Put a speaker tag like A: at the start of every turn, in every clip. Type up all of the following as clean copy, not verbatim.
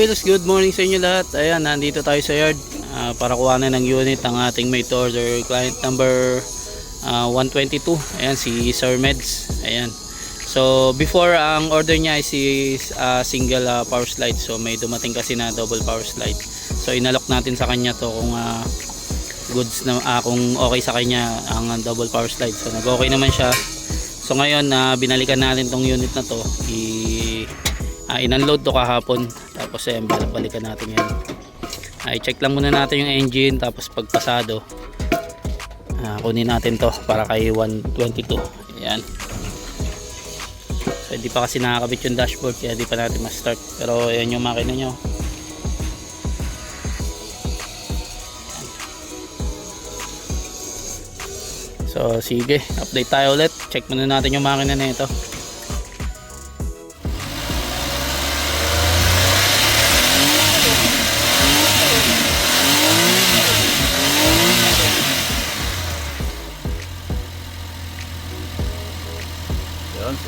A: ka-wheels, good morning sa inyo lahat. Ayan, nandito tayo sa yard para kuhanan ng unit ang ating made to order client number 122. Ayan, si Sir Meds. Ayan. So before, ang order niya ay si single power slide. So may dumating kasi na double power slide. So inalok natin sa kanya to kung goods na kung okay sa kanya ang double power slide. So nag-okay naman siya. So ngayon binalikan natin tong unit na to. In-unload to kahapon. Tapos balikan natin yan. I-check lang muna natin yung engine. Tapos pagpasado kunin natin to para kay 122. Ayan. So hindi pa kasi nakakabit yung dashboard, kaya di pa natin ma-start. Pero ayan yung makina nyo. So sige, update tayo ulit. Check muna natin yung makina na ito.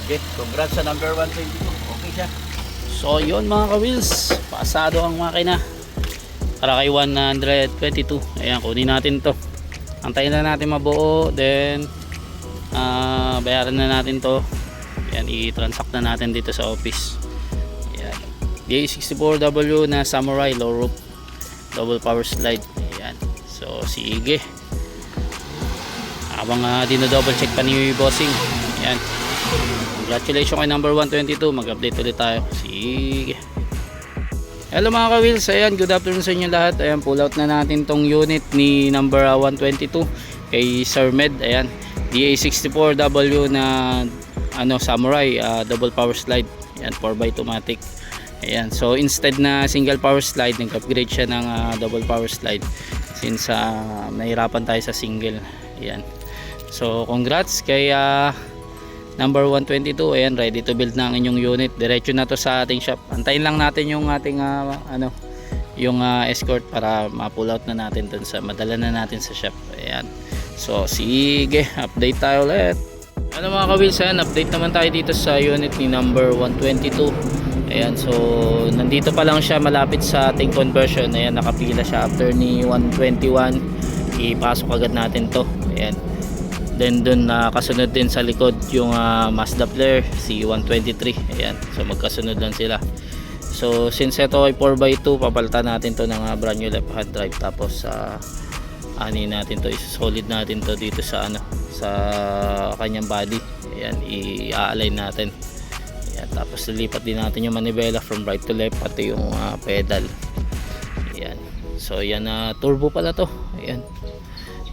A: Sige, congrats sa number 122. Okay siya. So yun mga ka-wheels, pasado ang makina para kay 122. Ayan, kunin natin to. Antayin na natin mabuo, then bayaran na natin to. Ayan, i-transact na natin dito sa office. Ayan, DA64W na Samurai low roof double power slide. Ayan, so sige, habang dino-double check pa ni bossing. Ayan, congratulations kay number 122. Mag-update ulit tayo. Sige. Hello mga ka-wheels. Ayan, good afternoon sa inyo lahat. Ayan, pull out na natin tong unit ni number 122 kay Sir Med. Ayan, DA64W na Samurai double power slide. Ayan, 4x2 matic. Ayan, so instead na single power slide, nag-upgrade siya ng double power slide since nahirapan tayo sa single. Ayan, so congrats kay number 122. Ayan, ready to build na ang inyong unit. Diretso na to sa ating shop. Antayin lang natin yung ating yung escort para ma-pull out na natin dun sa madala na natin sa shop. Ayan, so sige, update tayo ulit. Ano mga ka-wheels, update naman tayo dito sa unit ni number 122. Ayan, so nandito pa lang siya malapit sa ating conversion. Ayan, nakapila siya after ni 121. Ipasok agad natin to. Ayan, then dun kasunod din sa likod yung Mazda Flare C123. Ayan, so magkasunod lang sila. So since ito ay 4x2, papalitan natin to ng brand new left hand drive. Tapos natin to, solid natin to dito sa sa kanyang body. Ayan, i-align natin. Ayan, tapos lilipat din natin yung manibela from right to left, pati yung pedal. Ayan, so yan turbo pala to. Ayan,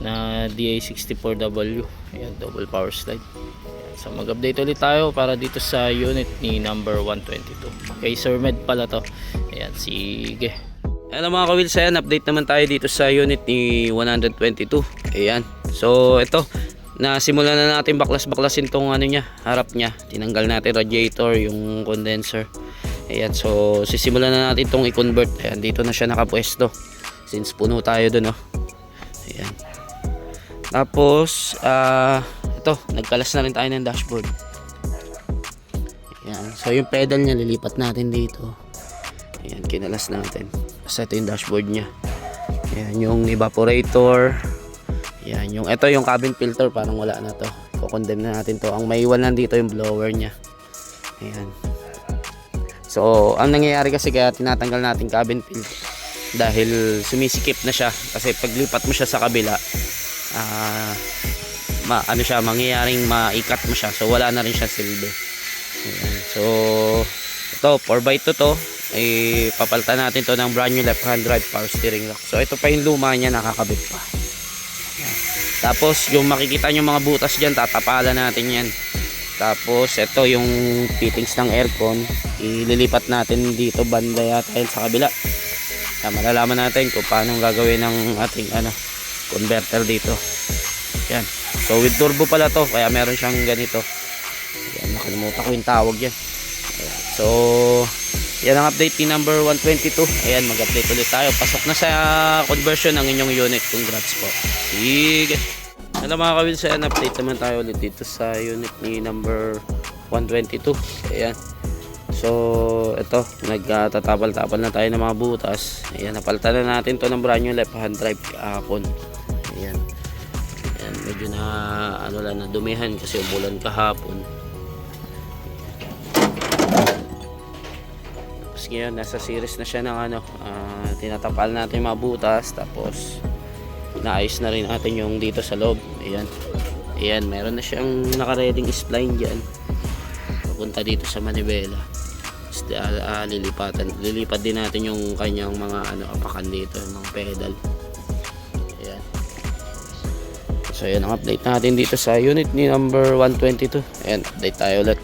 A: na DA64W. Ayan, double power slide. Ayan, so mag-update ulit tayo para dito sa unit ni number 122 kay Sir Med pala to. Ayan, sige. Hello mga ka-wheels, ayan, update naman tayo dito sa unit ni 122. Ayan, so ito, nasimulan na natin baklasin tong niya, harap niya. Tinanggal natin radiator, yung condenser. Ayan, so sisimulan na natin tong i-convert. Ayan, dito na siya nakapwesto since puno tayo dun. Ayan, tapos ito, nagkalas na rin tayo ng dashboard. Ayan, so yung pedal niya lilipat natin dito. Ayan, kinalas natin. So ito yung dashboard niya. Ayan, yung evaporator. Ayan, ito yung cabin filter, parang wala na to. Kukondemn na natin to. Ang maiwan lang dito yung blower niya. Ayan, so ang nangyayari kasi kaya tinatanggal natin cabin filter dahil sumisikip na siya. Kasi paglipat mo siya sa kabila, mangyayaring maikat mo siya, so wala na rin siya silbi. Ayan, so ito 4x2 to, papalitan natin to ng brand new left hand drive power steering lock. So ito pa yung luma niya, nakakabit pa. Ayan, tapos yung makikita nyo mga butas dyan, tatapalan natin yan. Tapos ito yung fittings ng aircon, ililipat natin dito banda yata sa kabila. Ayan, malalaman natin kung paano gagawin ng ating converter dito. Yan, so with turbo pala to, kaya meron siyang ganito. Yan, nakalimutan ko yung tawag yan. Ayan, so yan ang update ni number 122. Ayan, mag-update ulit tayo. Pasok na sa conversion ng inyong unit. Congrats po. Sige. Hello mga ka-wheels, ayan, update naman tayo ulit dito sa unit ni number 122. Ayan, So ito, nagtatapal-tapal na tayo ng mga butas. Ayan, napalitan na natin to ng brand new left hand drive kahapon. Ayan. Ayan, medyo na ano lang, nadumihan kasi umulan kahapon. Tapos ngayon nasa series na siya ng ano, tinatapal natin yung mga butas, tapos naayos na rin natin yung dito sa loob. Ayan. Ayan, meron na siyang naka-reading spline dyan papunta dito sa manibela. Lilipat din natin yung kanyang mga apakan dito, yung mga pedal. Ayan. So ayan ang update natin dito sa unit ni number 122. Ayan, update tayo ulit.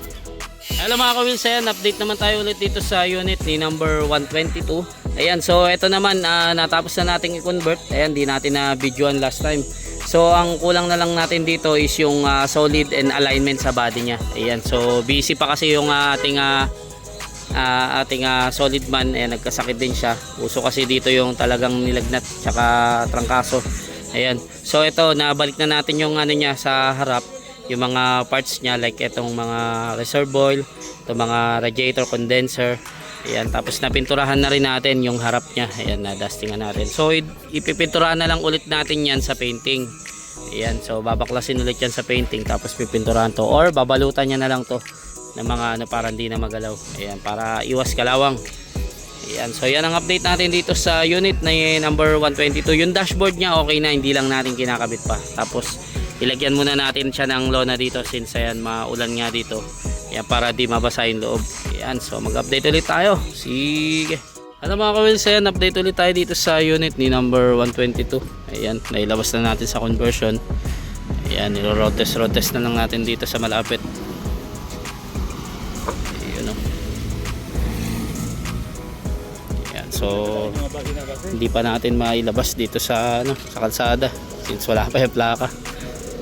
A: Hello mga ka-wheels, ayan, update naman tayo ulit dito sa unit ni number 122. Ayan, so ito naman, natapos na natin i-convert. Ayan, di natin na videoan last time. So ang kulang na lang natin dito is yung solid and alignment sa body niya. Ayan, so busy pa kasi yung ating solid man. Ayan, nagkasakit din siya. Uso kasi dito yung talagang nilagnat tsaka trangkaso. Ayan, so ito, nabalik na natin yung niya sa harap, yung mga parts niya, like itong mga reservoir oil, itong mga radiator condenser. Ayan, tapos napinturahan na rin natin yung harap niya. Ayan, na-dustingan natin. So ipipinturahan na lang ulit natin yan sa painting. Ayan, so babaklasin ulit yan sa painting, tapos pipinturahan to, or babalutan niya na lang to ng mga para hindi na magalaw. Ayan, para iwas kalawang. Ayan, so yan ang update natin dito sa unit na number 122. Yung dashboard niya okay na, hindi lang natin kinakabit pa. Tapos ilagyan muna natin siya ng lona dito since ayan, maulan nga dito. Ayan, para di mabasa yung loob. Ayan, so mag-update ulit tayo. Sige. Ano mga ka-wheels, ayan, update ulit tayo dito sa unit ni number 122. Ayan, nailabas na natin sa conversion. Ayan, niro-rotes na lang natin dito sa malapit. Ayan, oh. Ayan, so hindi pa natin mailabas dito sa sa kalsada since wala pa yung plaka.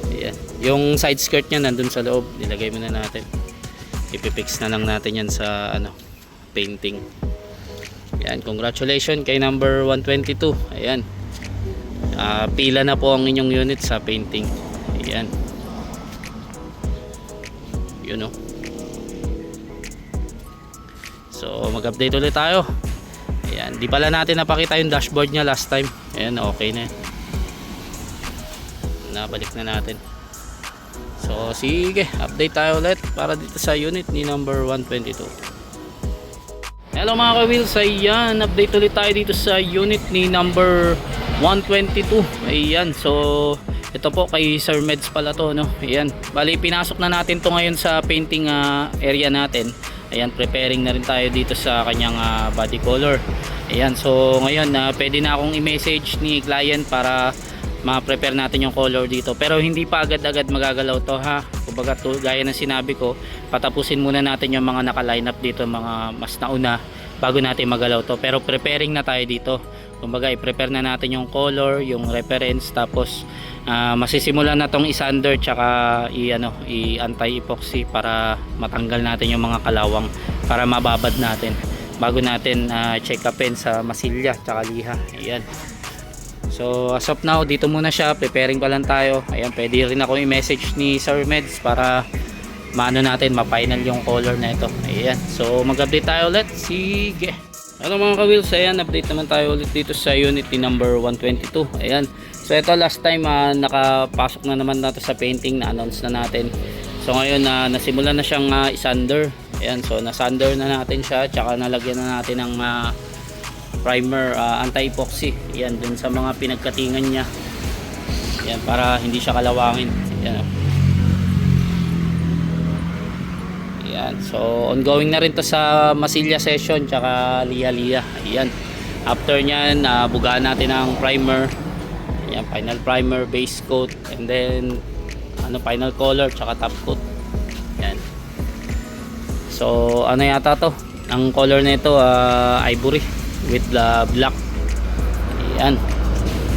A: Ayan, yung side skirt niya nandun sa loob, nilagay muna natin. Ipipix na lang natin yan sa painting. Ayan, congratulations kay number 122. Ayan, pila na po ang inyong unit sa painting. Ayan, yun know. So mag-update ulit tayo. Ayan, di pala natin napakita yung dashboard niya last time. Ayan, okay na yan. Nabalik na natin. So sige, update tayo ulit para dito sa unit ni number 122. Hello mga ka-wheels, ayan, update ulit tayo dito sa unit ni number 122. Ayan, so ito po kay Sir Meds pala to, no? Ayan, bali pinasok na natin to ngayon sa painting area natin. Ayan, preparing na rin tayo dito sa kanyang body color. Ayan, so ngayon pwede na akong i-message ni client para ma-prepare natin yung color dito, pero hindi pa agad-agad magagalaw to ha. Kumbaga gaya ng sinabi ko, patapusin muna natin yung mga naka-line up dito, mga mas nauna, bago natin magalaw to. Pero preparing na tayo dito. Kumbaga i-prepare na natin yung color, yung reference, tapos masisimulan na tong i-sander tsaka i-anti-epoxy para matanggal natin yung mga kalawang, para mababad natin bago natin check upin sa masilya tsaka liha. Ayan. So as of now, dito muna siya, preparing pa lang tayo. Ayan, pwede rin ako i-message ni Sir Meds para maano natin, ma-final yung color na ito. Ayan, so mag-update tayo ulit. Sige. Ano mga ka-wheels, ayan, update naman tayo ulit dito sa unit ni number 122. Ayan, so ito last time nakapasok na naman natin sa painting, na-announce na natin. So ngayon nasimulan na siyang isander. Ayan, so nasander na natin siya, tsaka nalagyan na natin ng primer, anti-epoxy. Yan, dun sa mga pinagkatingan niya. Yan, para hindi siya kalawangin. Yan, oh. Yan, so ongoing na rin to sa masilya session tsaka liha-liha. Ayan, after nyan, bugaan natin ang primer. Yan, final primer, base coat, and then final color tsaka top coat. Yan, so ano yata to, ang color nito ivory with the black. Ayan,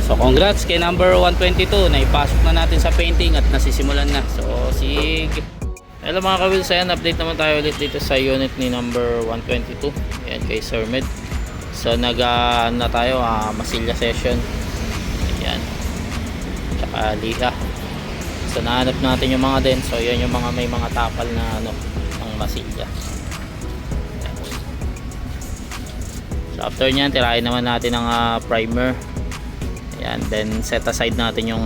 A: so congrats kay number 122, naipasok na natin sa painting at nasisimulan na. So sige. Hello mga ka-wheels, ayan, update naman tayo ulit dito sa unit ni number 122. Ayan, kay Sir Med. So na tayo masilya session. Ayan, tsaka liha. So nahanap natin yung mga din. So yan yung mga may mga tapal na ang masilya. Ayan. After nyan, tirahin naman natin ang primer. Ayan, then set aside natin yung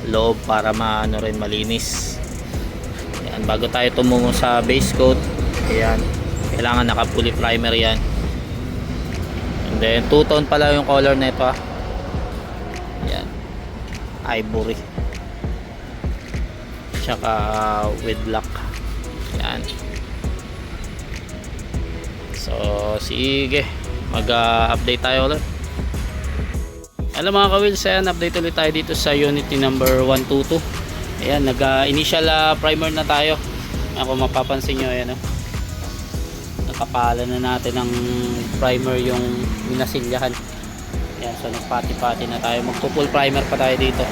A: loob para maano rin, malinis. Ayan, bago tayo tumungo sa base coat, ayan, kailangan naka-fully primer yan. And then two-tone pala yung color nito. Ayan, ivory tsaka with black. Ayan. So sige, mag-update tayo ulit. Hello mga ka-wheels, ayan, update ulit tayo dito sa unit number 122. Ayan, nag-initial primer na tayo. Kung mapapansin nyo, ayan, nakapala na natin ng primer yung minasilyahan. Ayan, so nagpati-pati na tayo. Magpo-full primer pa tayo dito.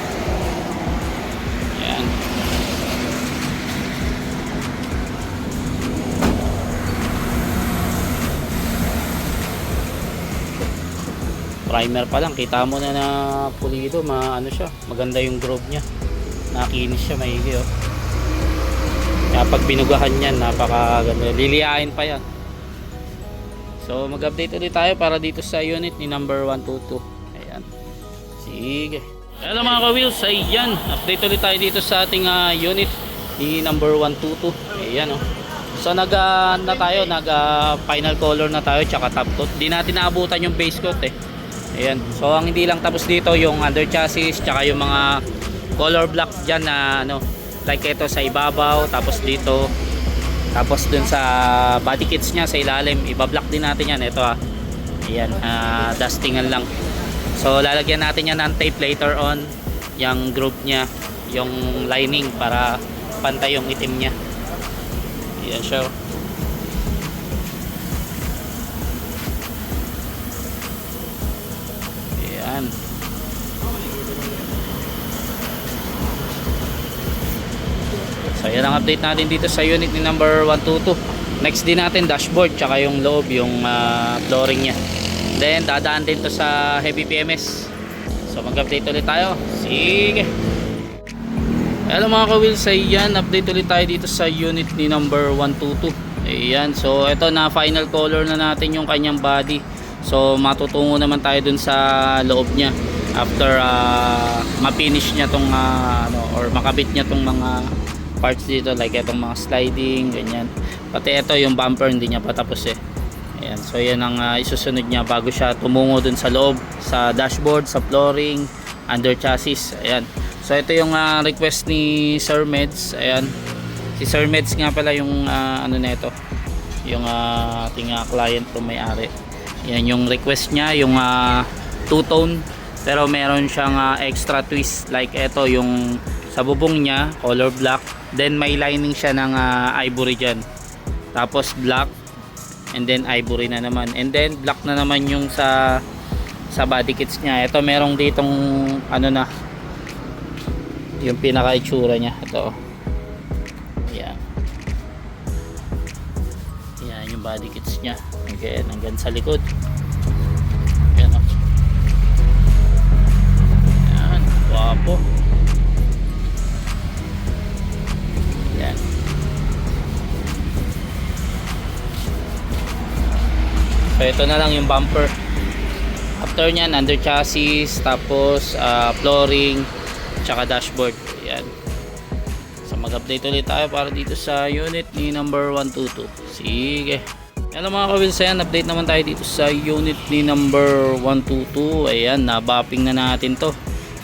A: Ayan. Primer pa lang, kita mo na na pulido, ano siya, maganda yung groove niya, nakinis siya maigi, oh. Kaya pag binugahan yan, napakaganda, liliyain pa yan. So mag-update ulit tayo para dito sa unit ni number 122. Ayan, sige. Hello mga ka-wheels, ayan, update ulit tayo dito sa ating unit ni number 122. Ayan, oh. So nag final color na tayo, tsaka top coat. Di natin naabutan yung base coat eh. Ayan. So ang hindi lang tapos dito yung under chassis tsaka yung mga color block dyan na like ito sa ibabaw, tapos dito, tapos dun sa body kits nya sa ilalim, ibablock din natin yan. Ito ayan, dustingan lang. So lalagyan natin yan ng tape later on, yung groove nya, yung lining, para pantay yung itim nya. Ayan siya. So yan ang update natin dito sa unit ni number 122. Next din natin dashboard tsaka yung loob, yung flooring nya. Then dadaan din to sa heavy PMS. So mag-update ulit tayo. Sige. Hello mga ka-wheels, ayan, update ulit tayo dito sa unit ni number 122. Ayan, so ito na final color na natin yung kanyang body. So matutungo naman tayo dun sa loob nya after ma-finish nya tong or makabit nya tong mga parts dito, like itong mga sliding, ganyan. Pati ito yung bumper hindi niya pa tapos eh. Ayan, so yan ang isusunod niya bago siya tumungo dun sa loob, sa dashboard, sa flooring, under chassis. Ayan, so ito yung request ni Sir Meds. Ayan, si Sir Meds nga pala yung na ito, yung ating client po may-ari. Yan yung request niya, yung two-tone, pero meron siyang extra twist, like ito yung sa bubong niya, color black, then may lining siya ng ivory dyan, tapos black, and then ivory na naman, and then black na naman yung sa body kits niya. Ito merong ditong na yung pinaka itsura niya, ito. Yan, yan yung body kits niya. Okay, hanggang sa likod. Yan, yan, wapo. Yan. So ito na lang yung bumper. After nyan, under chassis, tapos flooring, tsaka dashboard. Yan. So mag-update ulit tayo para dito sa unit ni number 122. Sige. Hello mga ka-wheels, ayan, update naman tayo dito sa unit ni number 122. Ayan, nabapping na natin to.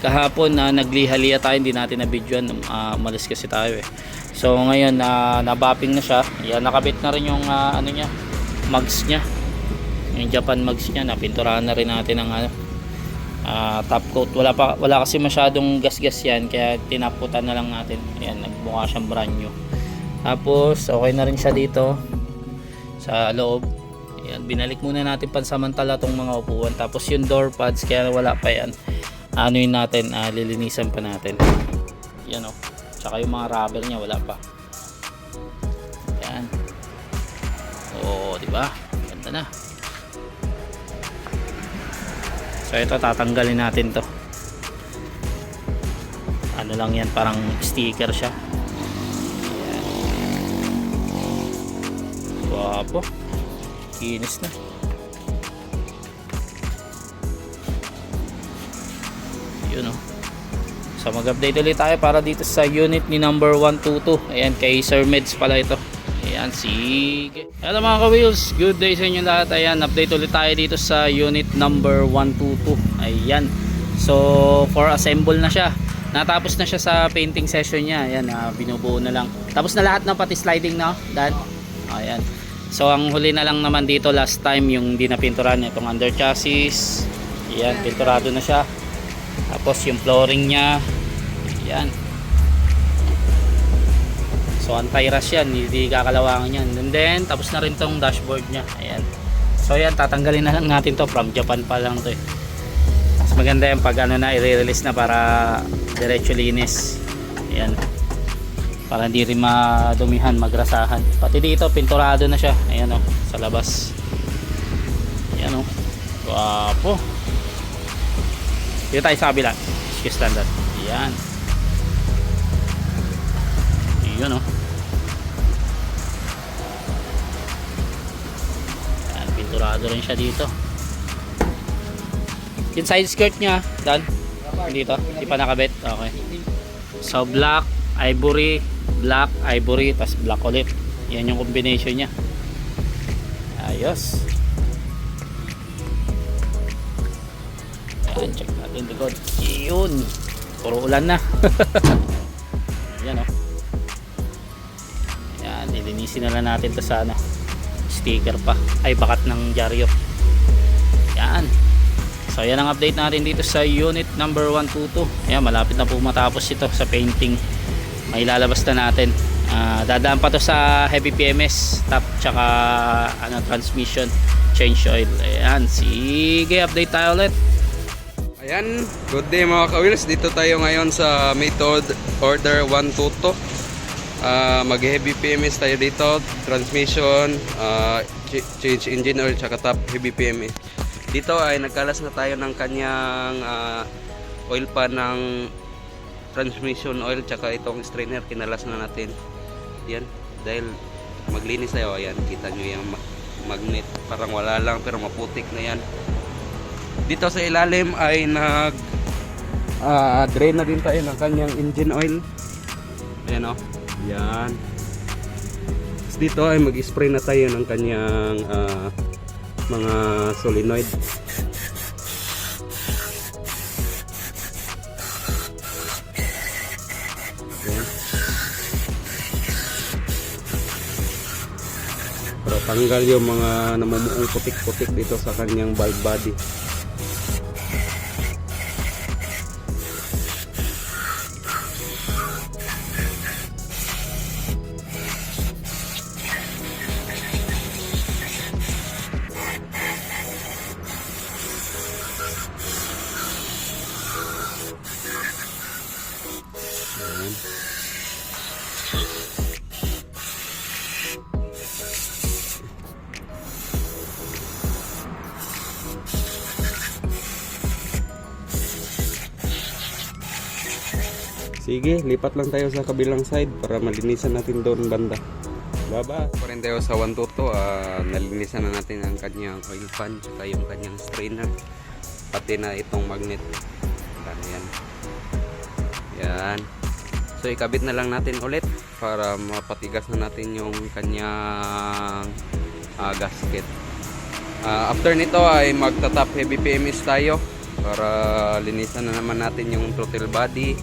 A: Kahapon naglihalia tayo, hindi natin na-videoan, umalis kasi tayo eh. So ngayon nabapping na siya. Ayan, nakabit na rin yung niya, mugs nya, yung Japan mugs nya. Napinturahan na rin natin ang top coat. Wala kasi masyadong gas-gas yan, kaya tinaputan na lang natin. Ayan, nagmukha siyang brand new. Tapos okay na rin siya dito sa loob. Ayan, binalik muna natin pansamantala tong mga upuan. Tapos yung door pads, kaya wala pa yan, yun natin, lilinisan pa natin. Yan o. Tsaka yung mga rubber nya wala pa. Ayan. Oo, diba? Ganda na. So ito, tatanggalin natin to. Ano lang yan, parang sticker siya. Ayan. Wapo. Kinis na. Yun oh. So mag-update ulit tayo para dito sa unit ni number 122. Ayan, kay Sir Meds pala ito. Ayan, sige. Hello mga ka-wheels, good day sa inyo lahat. Ayan, update ulit tayo dito sa unit number 122. Ayan. So for assemble na siya. Natapos na siya sa painting session niya. Ayan, binubuo na lang. Tapos na lahat ng pati sliding na, Dan. Ayan. So ang huli na lang naman dito last time yung di napinturan itong under chassis. Ayan, pinturado na siya. Tapos yung flooring niya. Ayan. So anti-rush yan, hindi kakalawangan yan. And then tapos na rin tong dashboard niya. Ayan. So ayan, tatanggalin na lang natin to, from Japan pa lang to eh. Mas maganda yan pag ano na, i-release na para diretso linis. Ayan. Para hindi rin madumihan, magrasahan. Pati dito pinturado na siya. Ayan oh, sa labas. Ayan oh. Guwapo. Dito tayo sa kabila. Excuse standard. Ayan. Yun oh. Ayan, pinturado rin siya dito. Yung side skirt niya, Dan, dito, di pa nakabit. Okay. So black, ivory, tas black ulit. Yan yung combination niya. Ayos. Ayan, check natin likod. Yun. Puro ulan na. Ayan o. Ayan, ilinisin na lang natin to sa ano, sticker pa. Ay, bakat ng dyaryo. Ayan. So yan ang update natin dito sa unit number 122. Ayan, malapit na po matapos ito sa painting. May lalabas na natin. Dadaan pa to sa heavy PMS, top, tsaka ano, transmission, change oil. Ayan, sige, update tayo ulit.
B: Ayan, good day mga ka-wheels. Dito tayo ngayon sa method order 122. Mag heavy PMS tayo dito, transmission, change engine oil, tsaka top heavy PMS. Dito ay nagkalas na tayo ng kanyang oil pan ng transmission oil, tsaka itong strainer kinalas na natin. Yan, dahil maglinis tayo. Ayan, kita nyo yung magnet, parang wala lang pero maputik na yan. Dito sa ilalim ay nag drain na din tayo ng kanyang engine oil. Ayan o, yan. Dito ay mag-spray na tayo ng kanyang mga solenoid. Ayan. Para tanggal yung mga namumuong putik-putik dito sa kanyang valve body. Sige, lipat lang tayo sa kabilang side para malinisan natin doon banda. Baba. Pa rin tayo sa 122, nalinisan na natin ang kanyang oil pan, saka yung kanyang strainer, pati na itong magnet. Yan. Yan. So ikabit na lang natin ulit para mapatigas na natin yung kanyang gasket. After nito ay magta-top heavy PMS tayo para linisan na naman natin yung throttle body,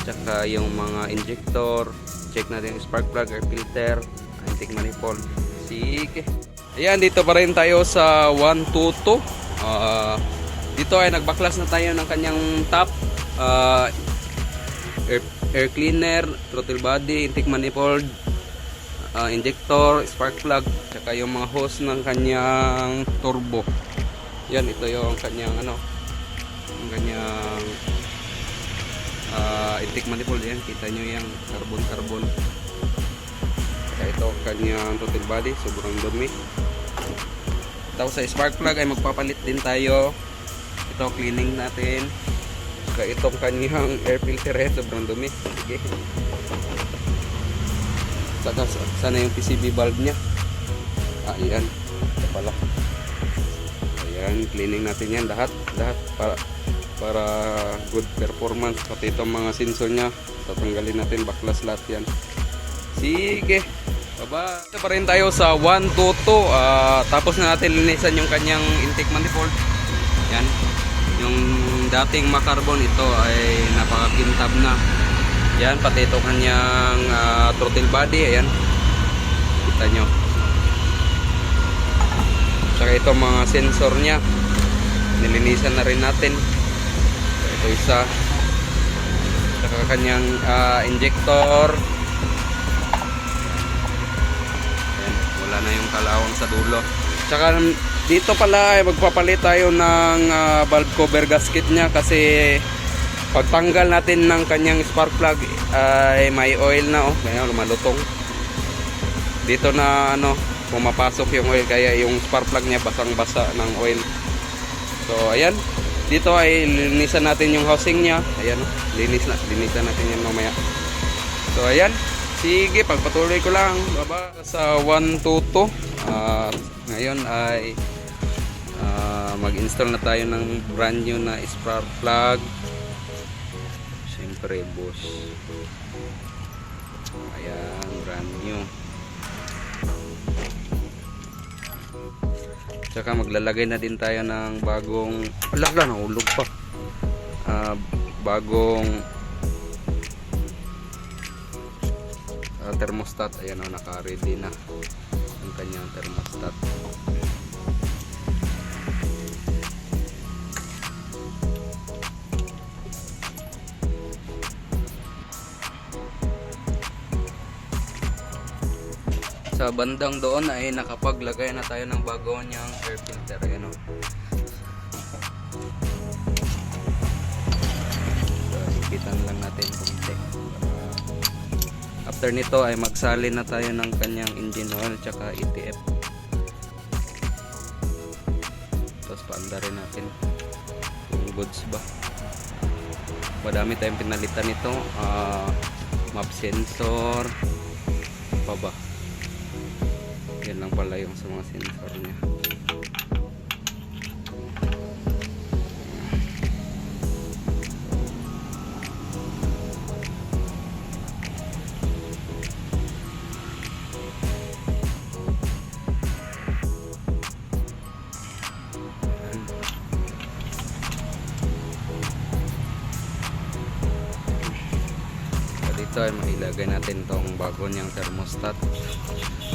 B: tsaka yung mga injector, check natin yung spark plug, air filter, intake manifold. Sige. Ayan, dito pa rin tayo sa 122. Dito ay nagbaklas na tayo ng kanyang top, air cleaner, throttle body, intake manifold, injector, spark plug, tsaka yung mga hose ng kanyang turbo. Yan, ito yung kanyang ano, yung kanyang intake manifold. Yan, kita nyo yung carbon. Kaya ito kanyang throttle body, sobrang dumi. Tapos sa spark plug ay magpapalit din tayo. Ito cleaning natin. Kaya itong kanyang air filter ay sobrang dumi. Sige. Saka sana yung PCB valve nya. Ayan, ito pala. Ayan, cleaning natin yan lahat para para good performance. Pati itong mga sensor nya, tatanggalin natin, baklas lahat yan. Sige, baba. Ito pa rin tayo sa 122. Tapos na natin linisan yung kanyang intake manifold. Yan, yung dating macarbon, ito ay napakakintab na. Yan, pati ito kanyang throttle body. Ayan, kita nyo. Tsaka itong mga sensor nya, nilinisan na rin natin. Ito isa. Tsaka kanyang injector. Ayan, wala na yung kalawang sa dulo. Tsaka dito pala ay magpapalit tayo ng valve cover gasket nya, kasi pagtanggal natin ng kanyang spark plug ay may oil na, kaya lumalutong. Dito na pumapasok yung oil, kaya yung spark plug niya basang-basa ng oil. So ayan, dito ay linisan natin yung housing niya. Ayan, linisan natin yan mamaya. So ayan, sige, pagpatuloy ko lang. Baba sa 122. Ngayon ay mag-install na tayo ng brand new na spark plug. Siyempre, boss. Ayan, brand new. Tsaka maglalagay na din tayo ng bagong, nahulog pa. Bagong thermostat. Ayan, naka-ready na ang kanyang thermostat. Sa bandang doon ay nakapaglagay na tayo ng bago niyang air filter. Ayan, so, ipitan lang natin konti. After nito ay magsalin na tayo ng kanyang engine oil tsaka ETF. Tapos paanda rin natin yung goods ba. Madami tayong pinalitan nito. Map sensor pa ba. Yan lang pala yung sa mga sensor niya. Dito ay mailagay natin tong bago niyang thermostat,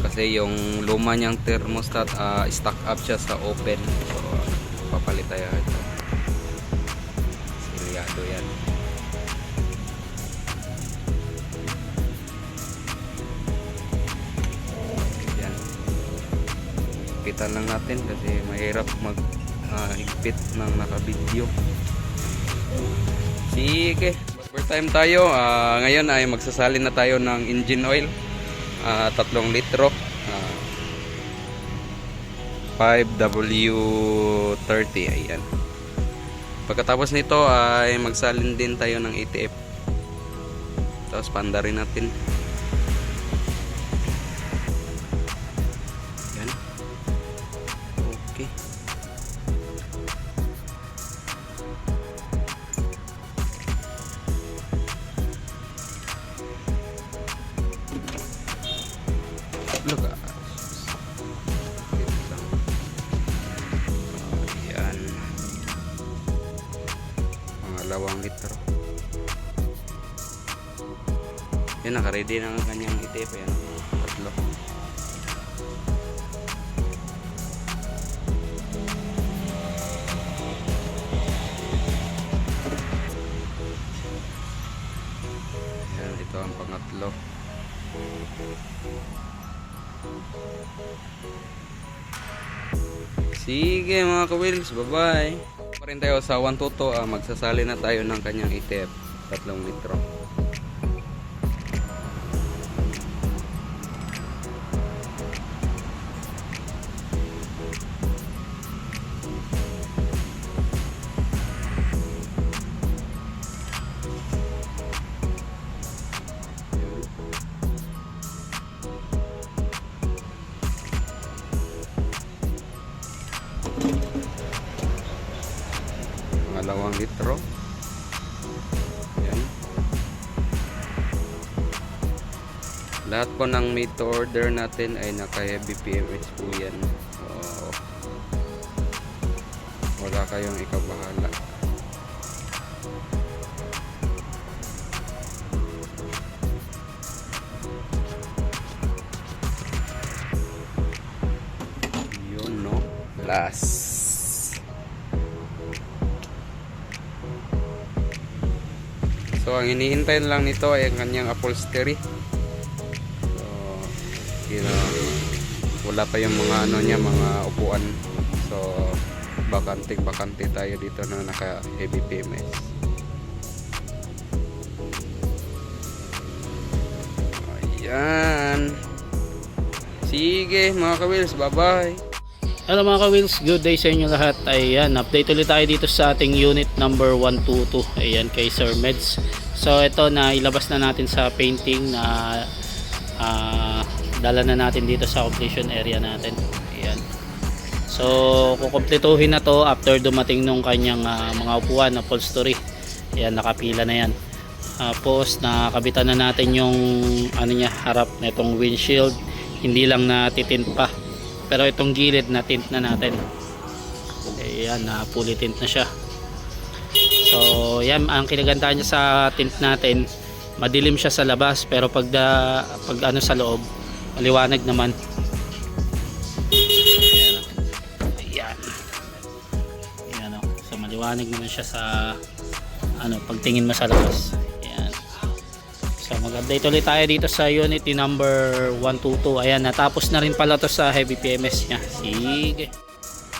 B: kasi yung luma niyang thermostat stock up siya sa open. So papalit tayo ito. Silyado yan. Yan, hipitan lang natin kasi mahirap mag higpit ng nakabidyo. Sige, overtime tayo. Ngayon ay magsasalin na tayo ng engine oil, 3 litro, 5W30. Ayan. Pagkatapos nito ay magsalin din tayo ng ETF. Tapos panda rin natin. Ayan. Okay. Look at ayan, mga 2 litro. Yan, naka-ready na ang kanyang ETF. Ayan, 3. Ayan, ito ang pangatlo. Sige mga ka-wheels, bye-bye. Pa rin tayo sa 122. Magsasali na tayo ng kanyang ETF, 3 litro. 2 litro. Yan. Lahat po ng made to order natin ay naka heavy PMS po yan. So, wala kayong ikabahala. Yun, no? Last. So, ang hinihintay lang nito ay ang kanyang upholstery. So, wala pa yung mga ano niya, mga upuan. So, bakante tayo dito na naka heavy PMS. Ayan. Sige mga ka-wheels, bye bye.
A: Hello mga ka-wheels, good day sa inyo lahat. Ayan, update ulit tayo dito sa ating unit number 122. Ayan, kay Sir Meds. So ito na ilabas na natin sa painting na dala na natin dito sa completion area natin. Ayan. So kukumpletuhin na to after dumating nung kanyang mga upuan na upholstery. Ayan, nakapila na yan. Tapos nakabitan na natin yung ano niya, harap na itong windshield. Hindi lang natitint pa, pero itong gilid na tint na natin. Ayan, na fully tint na siya. So yan, ang kinagandahan niya sa tint natin, madilim siya sa labas pero pag ano sa loob, maliwanag naman. Ayan. Ayan, oh. So maliwanag naman siya sa ano, pagtingin mo sa labas. Ayan. So mag-update ulit tayo dito sa unit number 122. Ayan, natapos na rin pala to sa heavy PMS nya. Sige.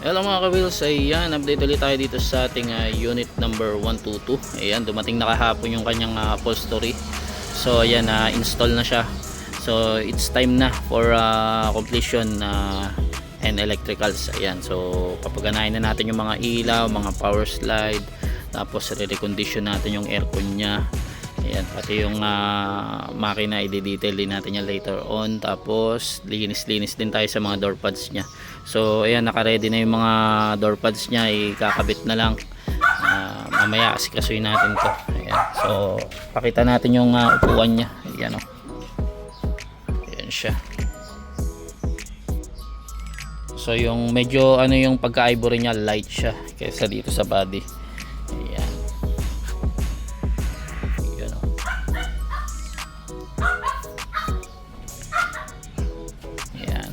A: Hello mga ka-wheels, ayan, update ulit tayo dito sa ating unit number 122. Ayan, dumating na kahapon yung kanyang upholstery. So ayan, install na siya. So it's time na for completion and electricals. Ayan, so papaganahin na natin yung mga ilaw, mga power slide, tapos re-recondition natin yung aircon nya. Ayan, pati yung makina i-detail din natin yan later on. Tapos linis-linis din tayo sa mga door pads nya. So ayan, naka-ready na yung mga door pads nya, ikakabit na lang. Mamaya asikasuhin natin to. Ayan, so pakita natin yung upuan nya. Ayan, oh. Ayan siya. So yung medyo ano yung pagka-ivory nya, light siya kaysa dito sa body. Ayan.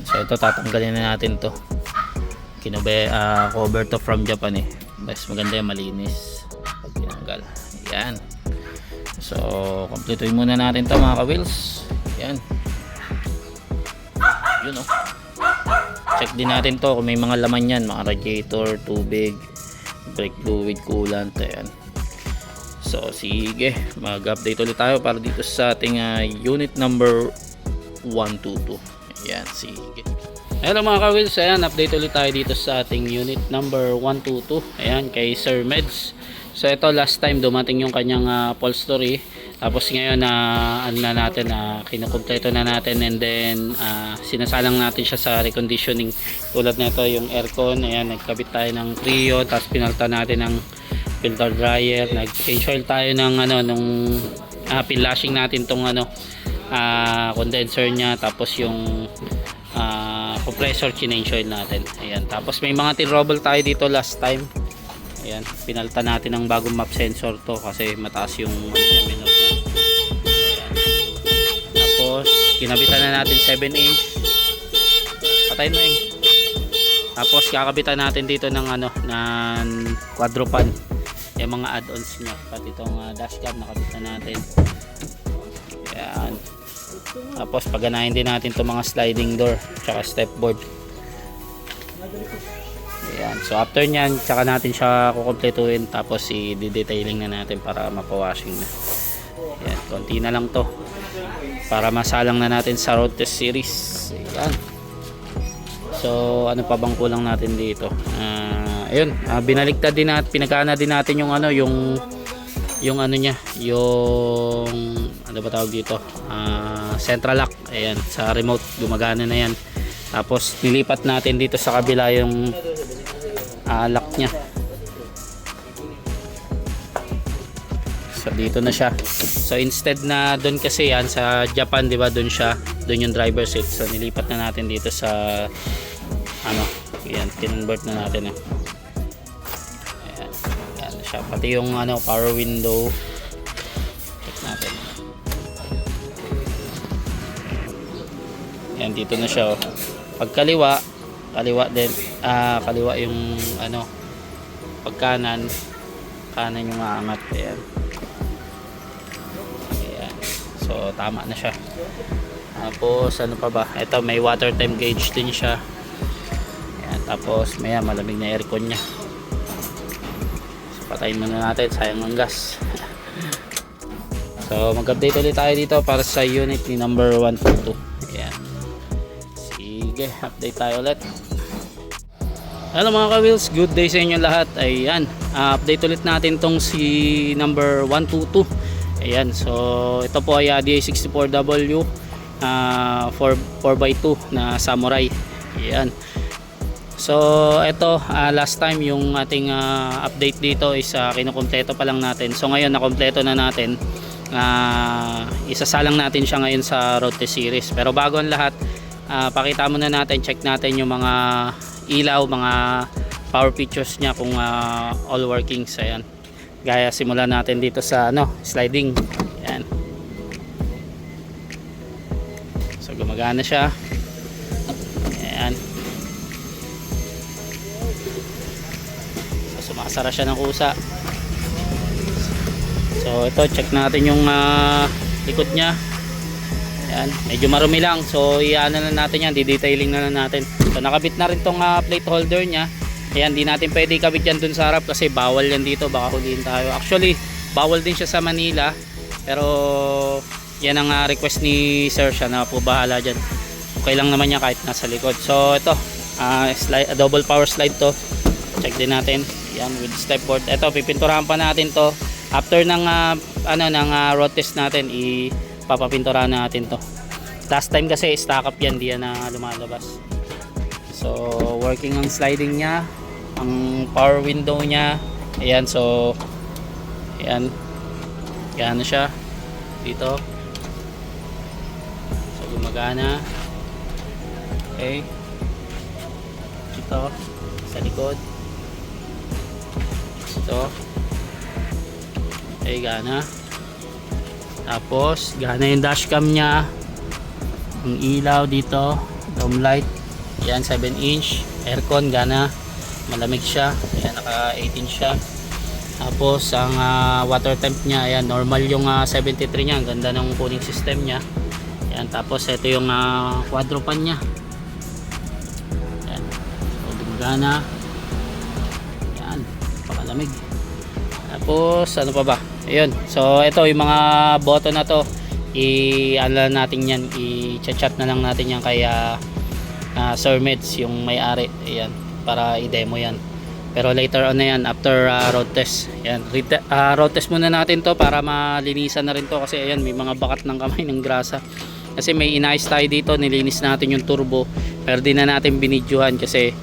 A: So ito, tatanggalin na natin to. Cover to from Japan eh. Mas maganda yung malinis pag tinanggal. Ayan. So kompletuhin muna natin to mga ka-wheels. Ayan. Yun, oh. Check din natin to kung may mga laman yan, mga radiator, tubig, brake fluid, coolant. Ayan. So sige, mag-update ulit tayo para dito sa ating unit number 122. Ayan, sige. Hello mga ka-wheels, ayan, update ulit tayo dito sa ating unit number 122. Ayan, kay Sir Meds. So ito, last time dumating yung kanyang upholstery. Tapos ngayon ano na natin, kinukumpleto na natin, and then sinasalang natin siya sa reconditioning. Tulad nito yung aircon. Ayan, nagkabit tayo ng Trio, tapos pinalta natin ng filter dryer, nag-change oil tayo ng nung pinlashing natin tong condenser nya, tapos yung compressor change oil natin. Ayan, tapos may mga tin-trouble tayo dito last time. Ayan, pinalta natin ng bagong map sensor to kasi mataas yung niya, minor niya. Ayan. Tapos kinabitan na natin 7-inch. Patayin mo yung. Tapos kakabitan natin dito ng ng quadrupan, yung mga add-ons nya, pati itong dashcam nakabit na natin. Ayan. Tapos paganahin din natin itong mga sliding door tsaka step board. Ayan. So after nyan, tsaka natin siya kukumpletuhin, tapos i-detailing na natin para mapawashing na. Ayan, konti na lang to para masalang na natin sa road test series. Ayan. So ano pa bang kulang natin dito? Ayun, binaliktad din natin, pinagana din natin yung yung ano niya, yung ano ba tawag dito, central lock. Ayan, sa remote gumagana na yan. Tapos nilipat natin dito sa kabila yung lock nya. So dito na siya. So instead na doon kasi yan sa Japan, 'di ba? Doon yung driver seat. So nilipat na natin dito sa ano, yan, kinonvert na natin eh. Ayan, yan na siya. Pati yung ano, power window. Check natin. Yan, dito na siya oh. Pag kaliwa din, kaliwa yung ano, pag kanan yung aangat. Ayan. Ayan. So tama na siya. Tapos ano pa ba? Ito may water time gauge din siya. Ayan. Tapos maya malamig na aircon niya. So patayin muna natin, sayang ang gas. So mag-update ulit tayo dito para sa unit ni number 122. Ayan. Sige, update tayo ulit. Hello mga ka-wheels, good day sa inyo lahat. Ayan, update ulit natin tong si number 122. Ayan, so ito po ay DA64W 4x2 na Samurai. Ayan. So ito, last time yung ating update dito is kinukumpleto pa lang natin. So ngayon nakumpleto na natin. Isasalang natin siya ngayon sa Road Test Series. Pero bago ang lahat, pakita muna natin, check natin yung mga ilaw, mga power features niya kung all working. Ayan, gaya simulan natin dito sa ano, sliding. Ayan, so gumagana siya. Ayan, so sumasara siya ng kusa. So ito, check natin yung likod niya. Ayan, medyo marumi lang. So iano na natin yan, di-detailing na natin. So nakabit na rin tong plate holder niya. Ayan, di natin pwede ikabit yan dun sa harap kasi bawal yan dito, baka huliin tayo. Actually bawal din siya sa Manila, pero yan ang request ni sir, siya na po bahala dyan. Okay lang naman niya kahit nasa likod. So ito, double power slide to. Check din natin. Yan, with step board. Ito, pipinturahan pa natin to after ng road test natin. Papapinturahan natin to. Last time kasi stock up yan, di yan na lumalabas. So working ang sliding niya, ang power window niya. Ayan, so ayan, gana siya dito. So gumagana. Okay, ito sa likod, ito. Okay, gana. Tapos gana yung dashcam niya, ang ilaw dito, dome light. Yan, 7-inch aircon, gana, malamig siya. Ayan, naka 18 siya. Tapos ang water temp niya, ayan, normal yung 73 niya. Ang ganda ng cooling system niya. Ayan, tapos ito yung quadropan niya. Ayan, so gumagana. Ayan, pakalamig. Tapos ano pa ba? Ayun, so ito yung mga button na to, i-ano natin yan, i-chat na lang natin yan kay Sir Meds, yung may-ari. Ayan, para i-demo yan. Pero later on na yan, after road test. Ayan, road test muna natin to para malinisan na rin to kasi ayan, may mga bakat ng kamay ng grasa. Kasi may inayos tayo dito, nilinis natin yung turbo, pero di na natin binidyohan kasi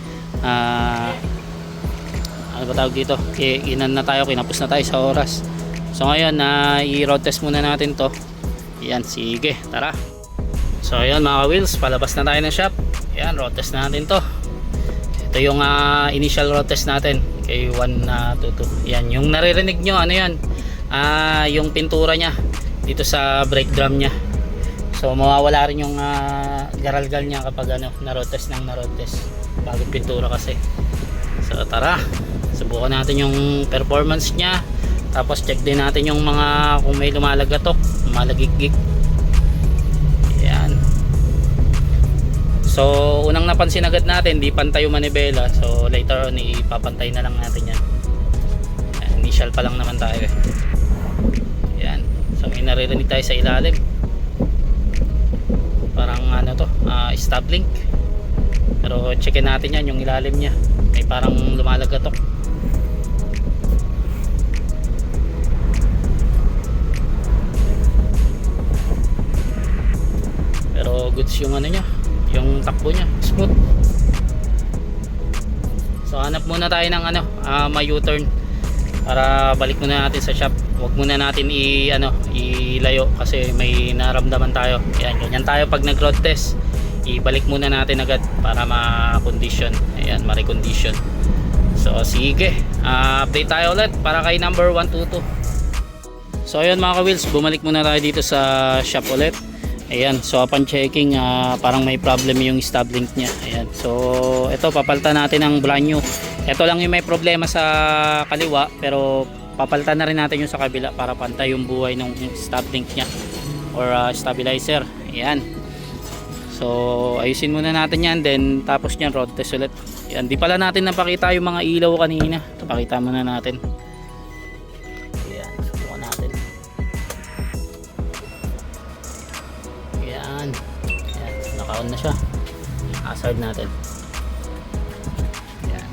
A: ano ba tawag dito, inan na tayo, kinapos na tayo sa oras. So ngayon, i-road test muna natin to. Ayan, sige, tara. So ayan mga wheels, palabas na tayo ng shop. Ayan, road test natin to. Ito yung initial road test natin kay 122. Ayan, yung naririnig nyo, ano yan, yung pintura nya dito sa brake drum nya. So mawawala rin yung garalgal nya kapag na road test ng na road test, bagong pintura kasi. So tara, subukan natin yung performance nya. Tapos check din natin yung mga kung may lumalagatok, lumalagigig. Ayan. So unang napansin agad natin, di pantay yung manibela. So later on ipapantay na lang natin yan. Ayan, initial pa lang naman tayo. Ayan. So may naririnig tayo sa ilalim. Parang ano to, stop link. Pero checkin natin yan, yung ilalim nya. May parang lumalagatok. Pero goods yung ano nya, yung takbo nya, smooth. So hanap muna tayo ng may U-turn para balik muna natin sa shop. Huwag muna natin ilayo kasi may naramdaman tayo. Ayan, ganyan tayo pag nag road test, ibalik muna natin agad para ma-condition. Ayan, ma-recondition. So sige, update tayo ulit para kay number 122. So ayun mga ka-wheels, bumalik muna tayo dito sa shop ulit. Ayan, so upon checking, parang may problem yung stub link nya. Ayan, so ito papalitan natin ng brand new. Ito lang yung may problema sa kaliwa, pero papalitan na rin natin yung sa kabila para pantay yung buhay ng stub link nya or stabilizer. Ayan, so ayusin muna natin yan, then tapos nyan road test ulit. Ayan, di pala natin napakita yung mga ilaw kanina. Ito, pakita muna natin. Ayan, subukan natin. Ayan, naka-on na siya. Hazard natin. Ayan.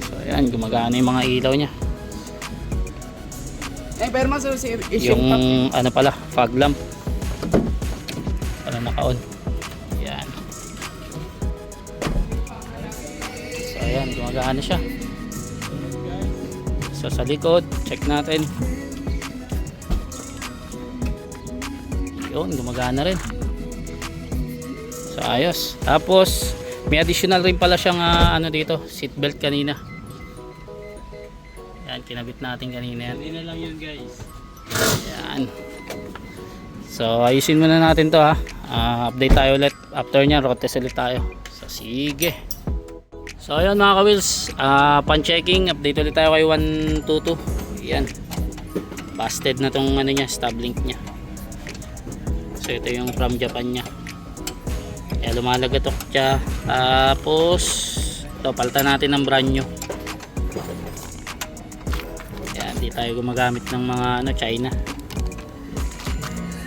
A: So ayan, gumagana yung mga ilaw nya.
C: Pero mas
A: Yung ano pala, fog lamp pala naka-on. Ayan. So ayan, gumagana siya. So sa likod, check natin. Yun, gumagana rin. So ayos. Tapos may additional rin pala siyang dito, seat belt kanina. Yan, kinabit natin kanina yan.
C: Hindi na lang yun guys.
A: Yan. So ayusin muna natin to ha. Update tayo ulit. After nya road test ulit tayo. So sige. So ayun mga ka-wheels, pan checking, update ulit tayo kay 122. Yan. Busted na tong nya, stub link nya. So ito yung from Japan nya. Kaya lumalagatok siya. Tapos ito, palitan natin ng brand new. Yan, di tayo gumagamit ng mga China.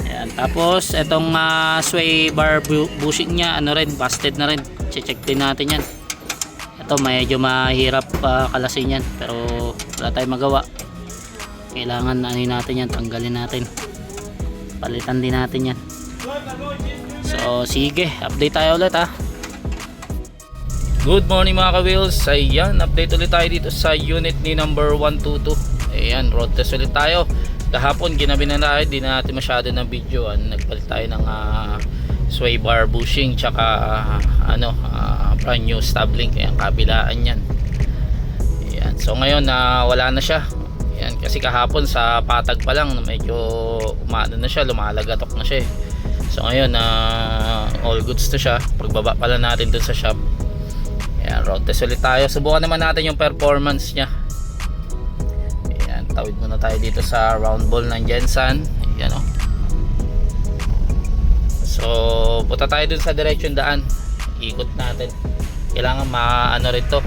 A: Yan, tapos itong sway bar bushing nya, busted na rin. Check din natin yan. Ito medyo mahirap kalasin yan, pero wala tayong magawa. Kailangan natin yan, tanggalin natin. Palitan din natin yan. So sige, update tayo ulit ha. Good morning mga ka-wheels. Ayan, update ulit tayo dito sa unit ni number 122. Ayan, road test ulit tayo. Kahapon ginabi na tayo, di na natin masyado ng video. Nagpalit tayo ng sway bar bushing, tsaka brand new stub link. Ayan, kabilaan yan. Ayan, so ngayon wala na siya. Ayan, kasi kahapon sa patag pa lang medyo umano na siya, lumalagatok na siya. So ngayon all goods to siya. Pagbaba pala natin dun sa shop. Ayan, road test ulit tayo. Subukan naman natin yung performance nya. Ayan, tawid muna tayo dito sa round ball ng Jensen. Ayan o. So punta tayo dun sa direction daan. Ikot natin. Kailangan rito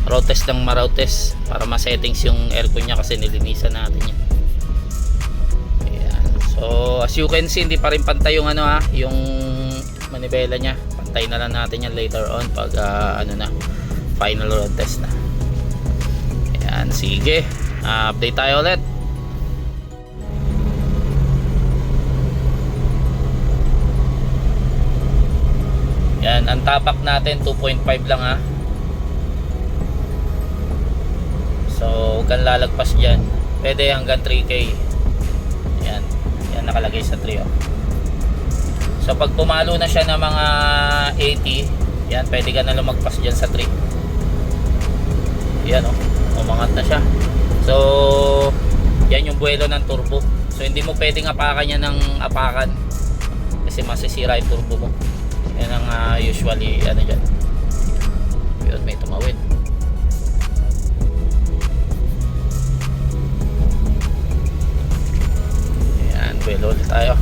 A: road test ng road test para ma-settings yung aircon nya kasi nilinisan natin yan. Ayan. So as you can see, hindi pa rin pantay yung yung manibela nya. Pantay na lang natin yan later on pag final road test na. Ayan, sige. Update tayo ulit. Yan, ang tapak natin 2.5 lang ha. So huwag kang lalagpas dyan. Pwede hanggang 3K. Yan, yan nakalagay sa 3 oh. So pag pumalo na siya ng mga 80, yan, pwede ka na lumagpas dyan sa 3. Yan oh, umangat na siya. So yan yung buwelo ng turbo. So hindi mo pwedeng apakan yan ng apakan kasi masisira yung turbo mo. Yan ang usually dyan. Yun, may tumawid. Ayan, buwelo ulit tayo.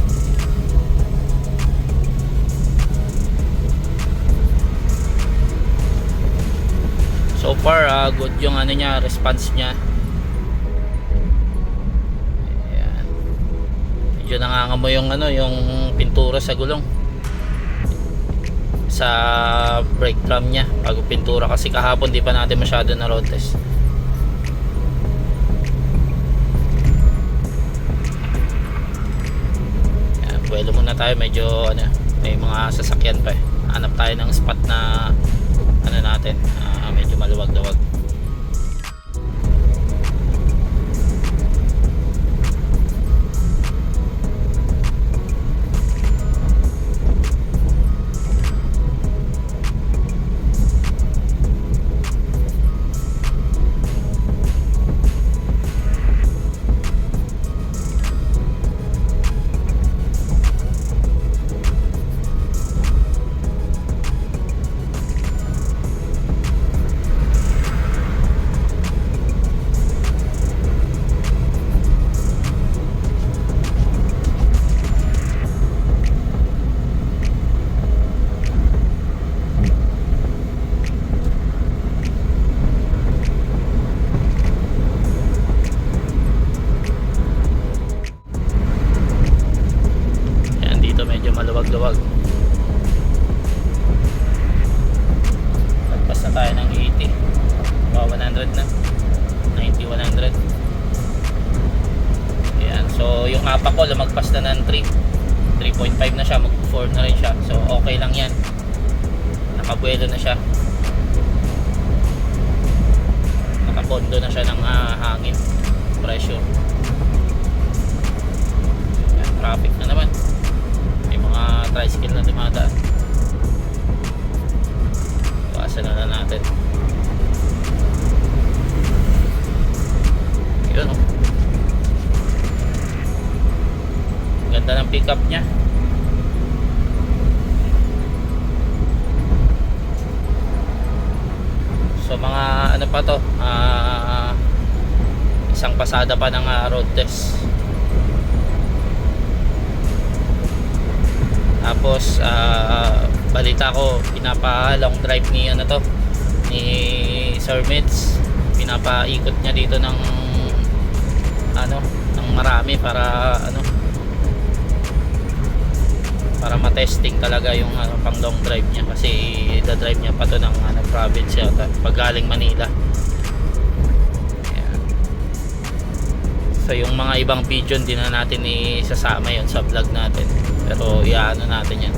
A: So far good yung niya, response niya. Ayan. Medyo nangangamoy yung yung pintura sa gulong, sa brake drum nya bago pintura, kasi kahapon di pa natin masyado na road test. Ayan, buwelo muna tayo, medyo may mga sasakyan pa hanap tayo ng spot na natin medyo maluwag-luwag. 100 na. 90, 100. Ayan. So yung APA ko lumagpas na ng 3.5 na siya, mag-4 na rin siya. So okay lang yan. Nakabuelo na siya. Nakapondo na siya ng hangin. Pressure. Ayan, traffic na naman. May mga tricycle na dumadaan. Iwasan na natin. Yun, oh. Ganda ng pickup niya. So mga ano pa to, isang pasada pa ng road test. Tapos balita ko pinapa long drive ni ano to, ni Sir Mids. Pinapaikot niya dito ng ano, ng marami para ano, para matesting talaga yung ano, pang long drive niya, kasi i-drive niya pa to ng ano, province yata pag galing Manila. Ayan. So yung mga ibang video hindi na natin isasama yun sa vlog natin, pero iaano natin yan,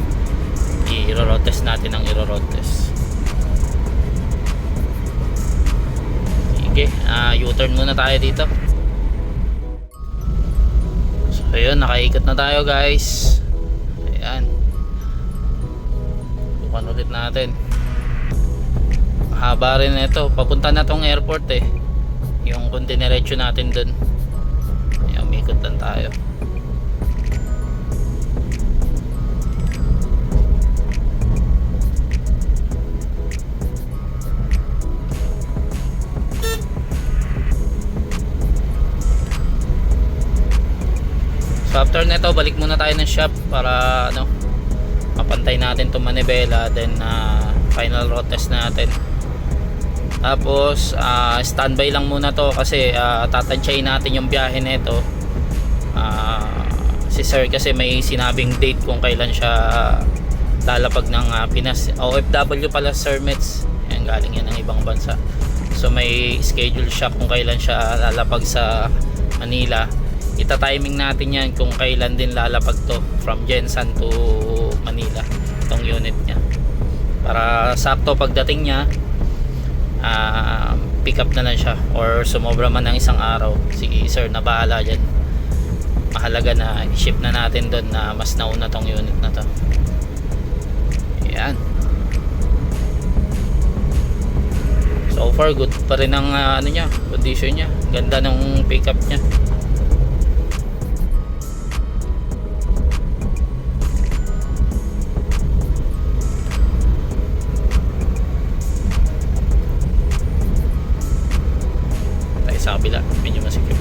A: i-road test natin ng i-road test. Sige, U-turn muna tayo dito. So ayun, nakaikot na tayo guys. Ayan, bukan ulit natin. Mahaba rin ito, papunta na tong airport eh, yung kontinerecho natin dun. Ayan, umikot lang tayo. So after nito, balik muna tayo ng shop para ano, mapantay natin itong manibela, then final road test natin. Tapos standby lang muna to kasi tatansyahin natin yung biyahe nito. Si sir kasi may sinabing date kung kailan siya lalapag ng Pinas. OFW pala Sir Mets, yan, galing yan ng ibang bansa. So may schedule siya kung kailan siya lalapag sa Manila. Ita-timing natin yan kung kailan din lalapag to from Jensan to Manila, itong unit niya, para sakto pagdating niya pick up na lang siya, or sumobra man ng isang araw, si sir na bahala dyan. Mahalaga na ship na natin doon na mas nauna tong unit na to. Ayan, so far good pa rin ang ano niya, condition niya, ganda ng pick up niya. Sa kabila, medyo masikip.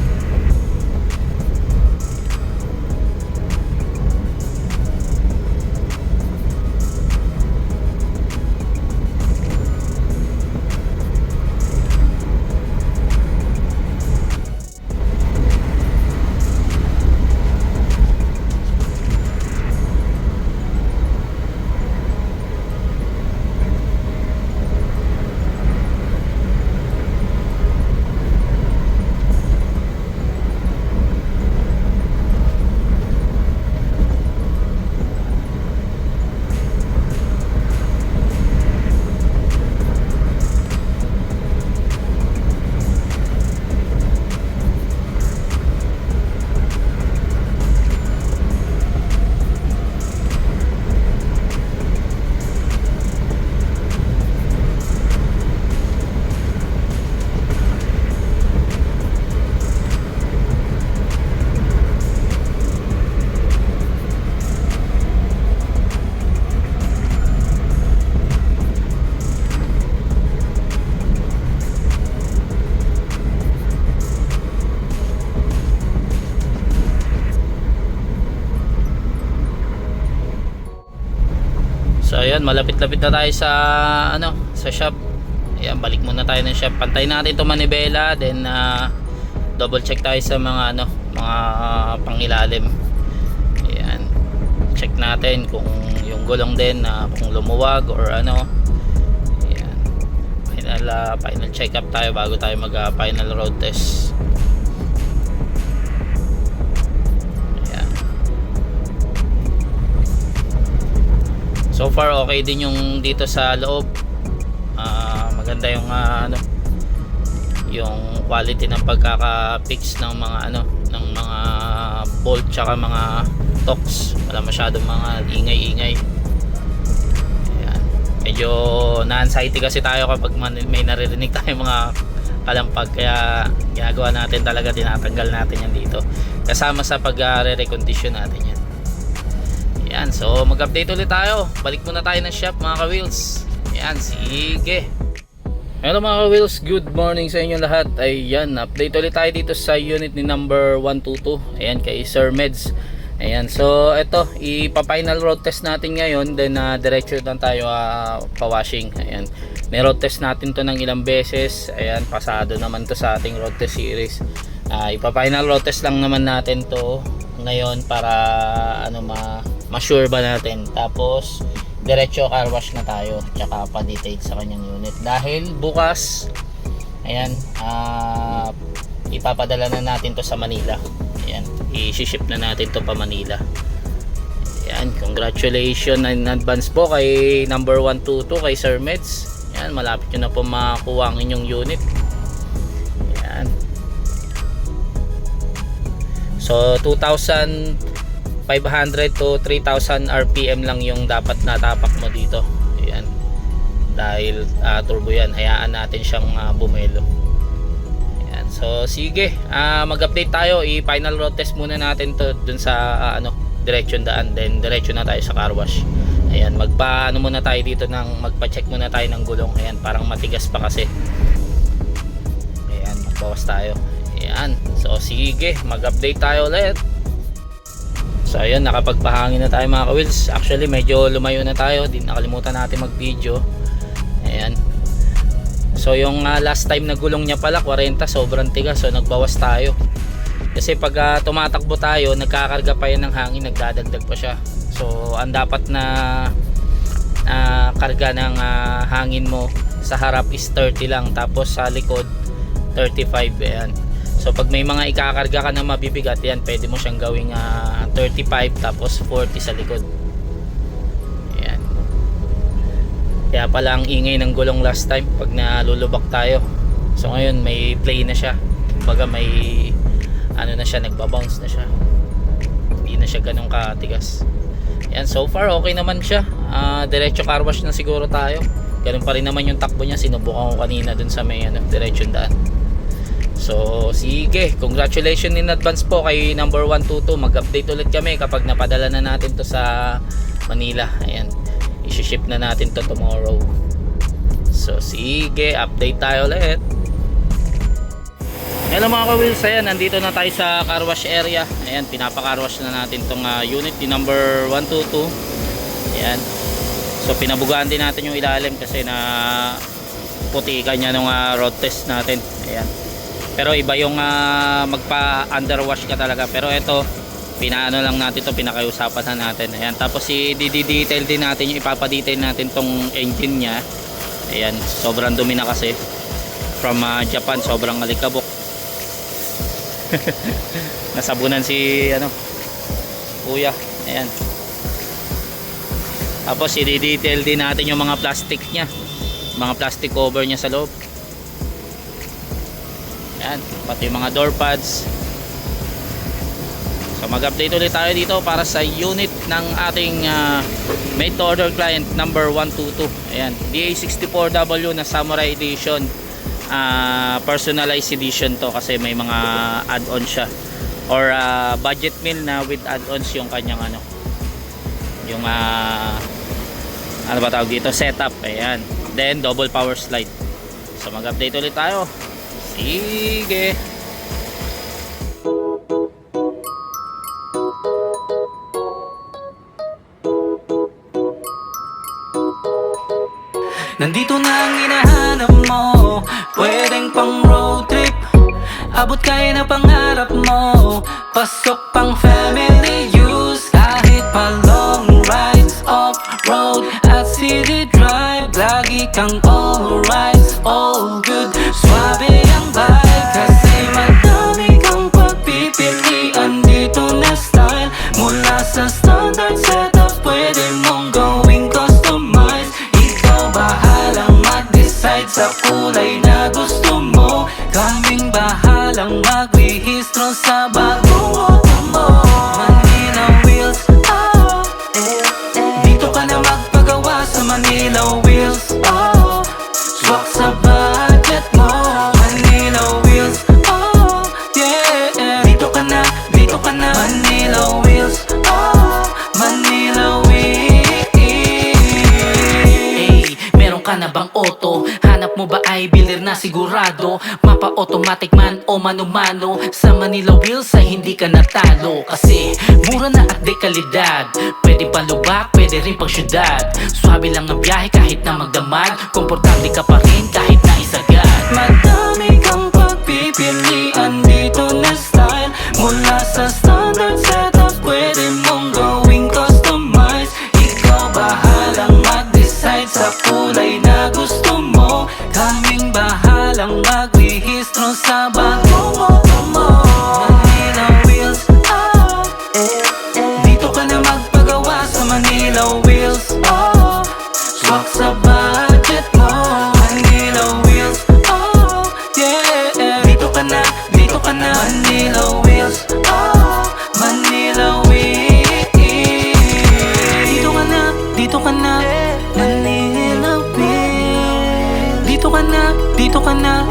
A: So ayan, malapit-lapit na tayo sa ano, sa shop. Ayan, balik muna tayo ng shop. Pantayin natin itong manibela, then double check tayo sa mga ano, mga pangilalim. Ayan, check natin kung yung gulong din kung lumuwag or ano. Ayan, final check up tayo bago tayo mag final road test. Ayan. So far okay din yung dito sa loob. Maganda yung yung quality ng pagkaka-fix ng mga ng mga bolt tsaka mga toks. Wala masyadong mga ingay-ingay. Ayan. Medyo na-anxiety kasi tayo kapag may naririnig tayo mga kalampag, kaya ginagawa natin talaga, tinatanggal natin yan dito kasama sa pag-re-recondition natin yan. Ayan, so mag-update ulit tayo. Balik muna tayo ng shop mga ka-wheels. Ayan, sige. Hello mga ka-wheels, good morning sa inyo lahat. Ayan, update ulit tayo dito sa unit ni number 122. Ayan, kay Sir Meds. Ayan, so ito, ipa-final road test natin ngayon. Then diretso lang tayo pa-washing. Ayan, may road test natin to ng ilang beses. Ayan, pasado naman to sa ating road test series. Ipa-final road test lang naman natin to ngayon para ma-sure ba natin. Tapos diretso car wash na tayo tsaka pa-detail sa kanyang unit dahil bukas ayan ipapadala na natin to sa Manila. Ayan, i-ship na natin to pa Manila. Ayan, congratulations in advance po kay number 122 kay Sir Meds. Ayan, malapit nyo na po makuha ang inyong unit. Ayan, so 2,500 to 3,000 RPM lang yung dapat natapak mo dito. Ayan, dahil turbo yan, hayaan natin siyang bumelo. Ayan, so sige, mag-update tayo. I-final road test muna natin to dun sa direction daan, then diretso na tayo sa car wash. Ayan, muna tayo dito magpa-check muna tayo ng gulong. Ayan, parang matigas pa kasi. Ayan, magbawas tayo. Ayan, so sige, mag-update tayo ulit. So ayun, nakapagpahangin na tayo mga ka-wheels. Actually medyo lumayo na tayo, di nakalimutan natin mag video. Ayan, so yung last time na gulong niya pala 40, sobrang tigas, so nagbawas tayo kasi pag tumatakbo tayo nagkakarga pa yan ng hangin, nagdadagdag pa siya. So ang dapat na karga ng hangin mo sa harap is 30 lang, tapos sa likod 35. Ayan, so pag may mga ikakarga ka na mabibigat, yan pwede mo siyang gawing 35 tapos 40 sa likod. Ayan, kaya pala ang ingay ng gulong last time pag nalulubak tayo. So ngayon may play na siya, kumbaga may na siya, nagbabounce na siya, hindi na siya ganun katigas. Ayan, so far okay naman siya. Diretso car wash na siguro tayo. Ganun pa rin naman yung takbo niya, sinubukan ko kanina dun sa may diretso daan. So sige, congratulations in advance po kay number 122. Mag-update ulit kami kapag napadala na natin to sa Manila. Ayan, i-ship na natin to tomorrow. So sige, update tayo ulit. Hello mga ka-wheels, ayan, nandito na tayo sa car wash area. Ayan, pinapa-car wash na natin tong unit ni number 122. Ayan, so pinabugaan din natin yung ilalim kasi na putikan niya nung road test natin. Ayan, pero iba yung magpa-underwash ka talaga. Pero ito, pinaano lang natin to, pinakayusapan na natin. Ayan, tapos i-detail din natin yung ipapa-detail natin tong engine niya. Ayan, sobrang dumi na kasi from Japan, sobrang alikabok. Nasabunan si kuya. Ayan, tapos i-detail din natin yung mga plastic niya, mga plastic cover niya sa loob. Ayan, pati yung mga door pads. So mag-update ulit tayo dito para sa unit ng ating made to order client number 122. Ayan, DA64W na Samurai Edition. Personalized edition to kasi may mga add-on siya, or budget meal na with add-ons yung kanyang yung ano ba tawag dito, setup. Ayan, then double power slide. So mag-update ulit tayo. Sige.
C: Nandito na ang hinahanap mo, pwedeng pang road trip, abot kaya na pangarap mo, pasok pang family use, kahit pa long rides, off-road at city drive, lagi kang alright, all good. Swabe ang vibe kasi madami kang pagpipilian dito na style. Mula sa standard setup, pwede mong gawing customize. Ikaw bahalang mag-decide sa kulay na gusto mo. Kaming bahalang magrehistro sa bagong auto mo. Manila Wheels, oh, dito ka na magpagawa sa Manila Wheels, oh. Swak sa budget mo. Manila Wheels, oh, yeah. Dito ka na, dito ka na. Manila Wheels, oh, Manila Wheels. Hey, meron ka na bang auto? Hanap mo ba ay bilir na sigurado? Mapa automatic man o mano-mano? Sa Manila Wheels ay hindi ka natalo. Kasi mura na at dekalidad. Pwede pa lubak, pwede rin pang syudad. Swabe lang ang biyahe kahit na magdamag. Komportable ka pa rin kahit na isagad. Madami kang pagpipilian dito na style. Mula sa standard setup, pwede mong gawing customize. Ikaw bahalang mag-decide sa kulay na gusto mo. Kaming bahalang magrehistro sa bagong auto mo. Manila Wheels, oh, dito ka na magpagawa sa Manila Wheels, oh. Swak sa budget mo. Manila Wheels, oh, yeah. Dito ka na, dito ka na. Manila Wheels, oh, Manila Wheels. Dito ka na, dito ka na. Manila Wheels. Dito ka na, dito ka na.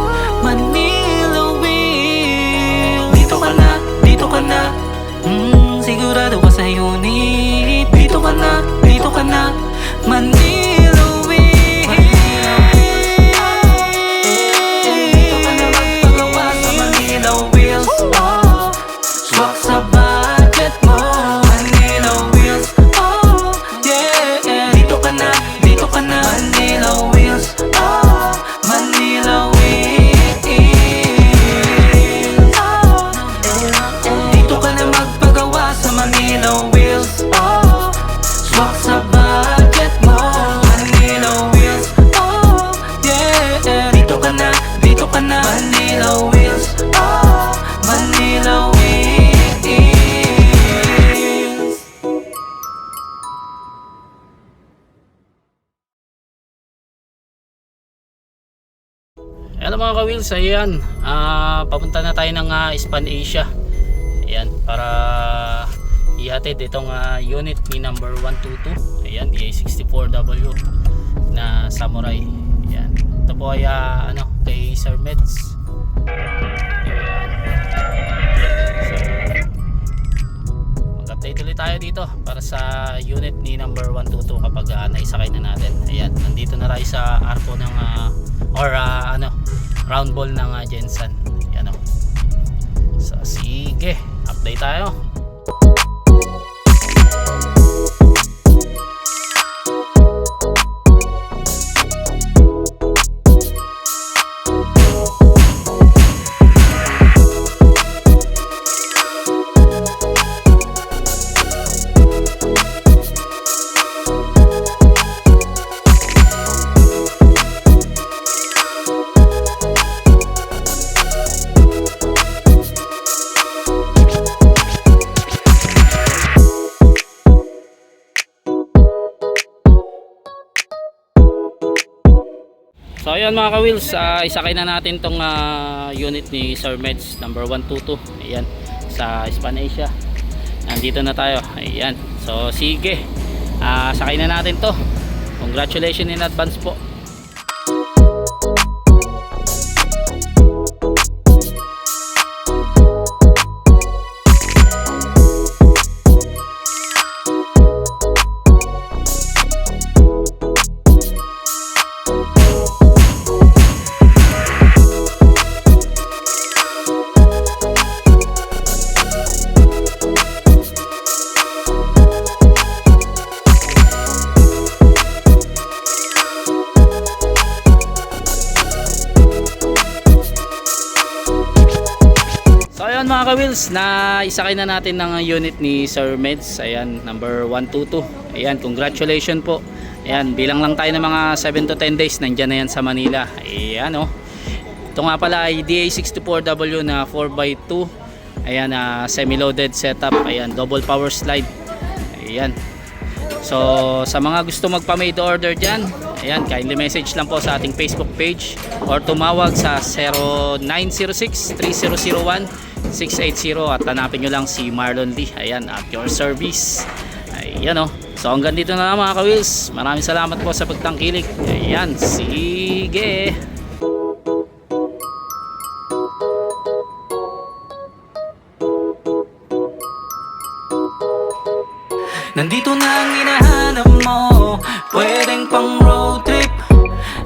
C: Manila Wheels. Dito ka na, dito ka na. Sigurado ka sa unit. Dito ka na, dito ka na. Manila Wheels. Dito ka na magpagawa sa Manila Wheels, oh. Swak sa budget mo. Manila Wheels, oh, yeah. Dito ka na, dito ka na. Manila Wheels, oh, Manila Wheels, oh. Dito ka na magpagawa sa Manila Wheels, oh. Swak sa budget mo. Manila Wheels, oh, yeah. Dito ka na, dito ka na. Manila Wheels, oh, Manila Wheels.
A: Hello mga ka-wheels, ayan, papunta na tayo ng Span Asia. Ayan, para ihatid itong unit ni number 122. Ayan, EA64W na Samurai. Ayan, ito po ay kay Sir Meds. Ayan. So, mag-update ulit tayo dito para sa unit ni number 122 kapag naisakay na natin. Ayan, nandito na tayo sa arco ng round ball ng Jensen. Ayan, oh. So sige, update tayo. So ayan mga ka-wheels, isakay na natin tong unit ni Sir Meds number 122. Ayan, sa Span Asia. Nandito na tayo. Ayan. So sige, sakay na natin to. Congratulations in advance po. Ayan mga ka-wheels, na isakay na natin ng unit ni Sir Meds. Ayan, number 122. Ayan, congratulations po. Ayan, bilang lang tayo ng mga 7 to 10 days, nandyan na yan sa Manila. Ayan oh. Ito nga pala ay DA64W na 4x2. Ayan, semi-loaded setup. Ayan, double power slide. Ayan. So, sa mga gusto magpa-made order dyan, ayan, kindly message lang po sa ating Facebook page or tumawag sa 0906-3001-680 at hanapin nyo lang si Marlon Lee. Ayan, at your service. Ayan oh. So hanggang dito na lang mga ka-wheels. Maraming salamat po sa pagtangkilik. Ayan, sige.
C: Nandito na ang hinahanap mo, pwedeng pang road trip.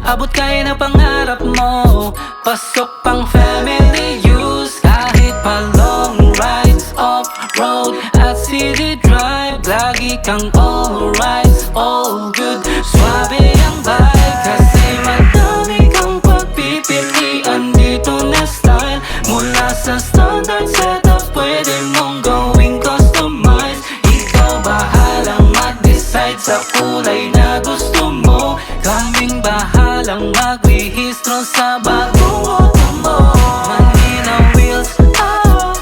C: Abot kaya na pangarap mo, pasok pang family use. Kahit pa long rides, off-road at city drive, lagi kang alright, all good. Swabe ang vibe, kasi madami kang pagpipilian dito na style. Mula sa standard setup, pwede mong gawing customize. Ikaw bahalang mag-decide sa kulay na gusto mo. Kaming bahalang magrehistro sa bagong auto mo. Manila Wheels, oh,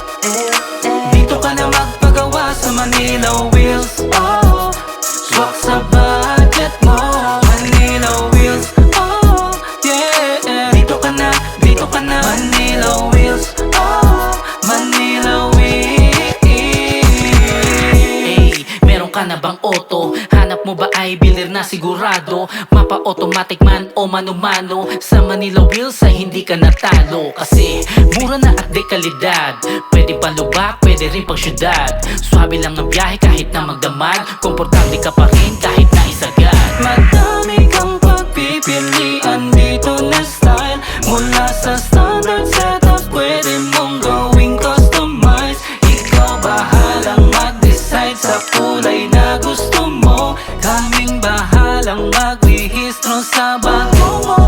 C: dito ka na magpagawa sa Manila Wheels, oh. Swak sa budget mo, Manila Wheels, oh, yeah. Dito ka na, Manila Wheels, oh, Manila Wheels. Hey, meron ka na bang auto? Hanap mo ba ay bilir na sigurado? Mapa automatic man o mano-mano, sa Manila Wheels ay hindi ka natalo. Kasi mura na at dekalidad, pwede pang lubak, pwede rin pang syudad. Swabe lang ang biyahe kahit na magdamag, komportable ka pa rin kahit na isagad. Madami kang pagpipilian dito na style. Mula sa standard setup, pwede mong gawing customize. Ikaw bahalang mag-decide sa kulay na gusto mo. Kaming bahalang magrehistro sa bagong mo.